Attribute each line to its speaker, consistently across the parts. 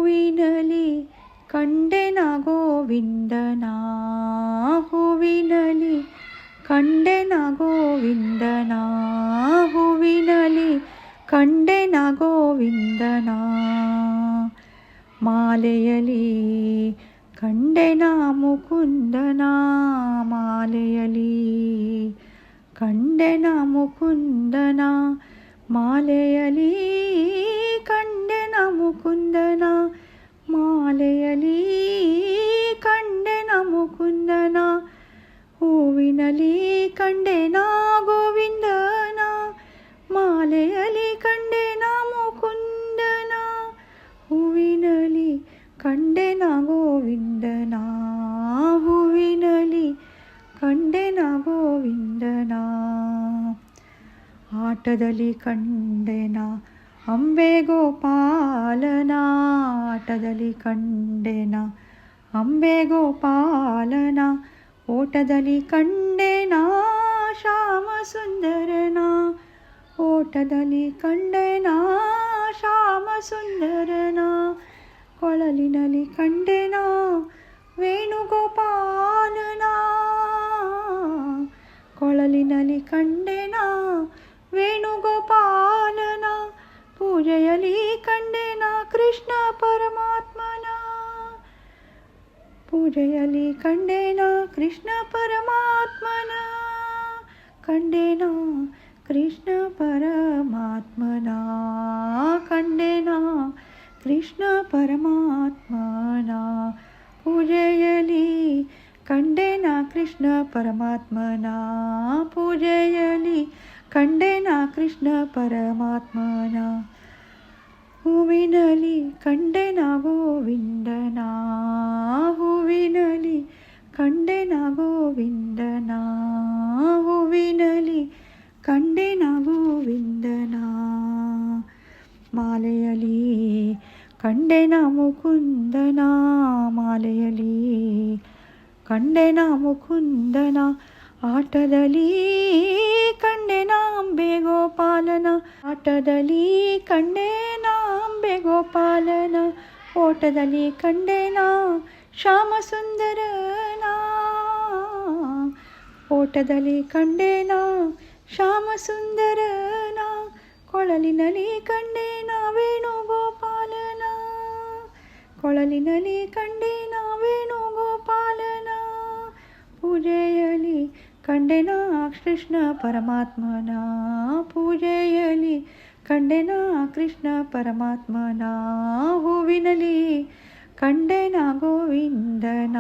Speaker 1: ಹೂವಿನಲಿ ಕಂಡೆನ ಗೋವಿಂದನ, ಹೂವಿನಲಿ ಕಂಡೆನ ಗೋವಿಂದನ, ಹೂವಿನಲಿ ಕಂಡೆನ ಗೋವಿಂದನ. ಮಾಲೆಯಲಿ ಕಂಡೆನ ಮುಕುಂದನ, ಮಾಲೆಯಲಿ ಕಂಡೆನ ಮುಕುಂದನ, ಮಾಲೆಯಲಿ ಕಂಡೆನ ಮುಕುಂದನ, ಮಾಲೆಯಲಿ ಕಂಡೆನ ಮುಕುಂದನ. ಹೂವಿನಲಿ ಕಂಡೆನ ಗೋವಿಂದನ, ಮಾಲೆಯಲಿ ಕಂಡೆನ ಮುಕುಂದನ, ಹೂವಿನಲಿ ಕಂಡೆನ ಗೋವಿಂದನ, ಹೂವಿನಲಿ ಕಂಡೆನ ಗೋವಿಂದನ. ಆಟದಲ್ಲಿ ಕಂಡೆನ ಅಂಬೆ ಗೋಪಾಲನ, ಆಟದಲ್ಲಿ ಕಂಡೆನ ಅಂಬೆ ಗೋಪಾಲನ, ಓಟದಲ್ಲಿ ಕಂಡೆನ ಶ್ಯಾಮ ಸುಂದರನ, ಓಟದಲ್ಲಿ ಕಂಡೆನ ಶ್ಯಾಮ ಸುಂದರನ. ಕೊಳಲಿನಲ್ಲಿ ಕಂಡೆನ ವೇಣುಗೋಪಾಲನ, ಕೊಳಲಿನಲ್ಲಿ ಕಂಡೆನ ವೇಣುಗೋಪಾಲನ. ಪೂಜೆಯಲ್ಲಿ ಕಂಡೆನ ಕೃಷ್ಣ ಪರಮಾತ್ಮನ, ಪೂಜೆಯಲ್ಲಿ ಕಂಡೆನ ಕೃಷ್ಣ ಪರಮಾತ್ಮನ, ಕಂಡೆನ ಕೃಷ್ಣ ಪರಮಾತ್ಮನ, ಕಂಡೆನ ಕೃಷ್ಣ ಪರಮಾತ್ಮನ. ಪೂಜೆಯಲ್ಲಿ ಕಂಡೆನ ಕೃಷ್ಣ ಪರಮಾತ್ಮನ, ಪೂಜೆಯಲ್ಲಿ ಕಂಡೆನ ಕೃಷ್ಣ ಪರಮಾತ್ಮನ. ಹೂವಿನಲಿ ಕಂಡೆನ ಗೋವಿಂದನ, ಹೂವಿನಲಿ ಕಂಡೆನ ಗೋವಿಂದನ, ಹೂವಿನಲಿ ಕಂಡೆನ ಗೋವಿಂದನ. ಮಾಲೆಯಲಿ ಕಂಡೆನ ಮುಕುಂದನ, ಮಾಲೆಯಲಿ ಕಂಡೆನ ಮುಕುಂದನ. ಆಟದಲ್ಲಿ ಕಂಡೆನ ಅಂಬೆ ಗೋಪಾಲನ, ಆಟದಲ್ಲಿ ಕಂಡೆನ ಅಂಬೆ ಗೋಪಾಲನ, ಓಟದಲ್ಲಿ ಕಂಡೆನ ಶ್ಯಾಮ ಸುಂದರನ, ಓಟದಲ್ಲಿ ಕಂಡೆನ ಶ್ಯಾಮ ಸುಂದರನ. ಕೊಳಲಿನಲ್ಲಿ ಕಂಡೆನ ವೇಣುಗೋಪಾಲನ, ಕೊಳಲಿನಲ್ಲಿ ಕಂಡೆನ ವೇಣುಗೋಪಾಲನ. ಪೂಜೆಯಲ್ಲಿ ಕಂಡೆನ ಕೃಷ್ಣ ಪರಮಾತ್ಮನ, ಪೂಜೆಯಲ್ಲಿ ಕಂಡೆನ ಕೃಷ್ಣ ಪರಮಾತ್ಮನ. ಹೂವಿನಲಿ ಕಂಡೆನ ಗೋವಿಂದನ,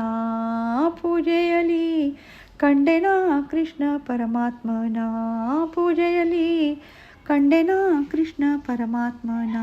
Speaker 1: ಪೂಜೆಯಲ್ಲಿ ಕಂಡೆನ ಕೃಷ್ಣ ಪರಮಾತ್ಮನ, ಪೂಜೆಯಲ್ಲಿ ಕಂಡೆನ ಕೃಷ್ಣ ಪರಮಾತ್ಮನ.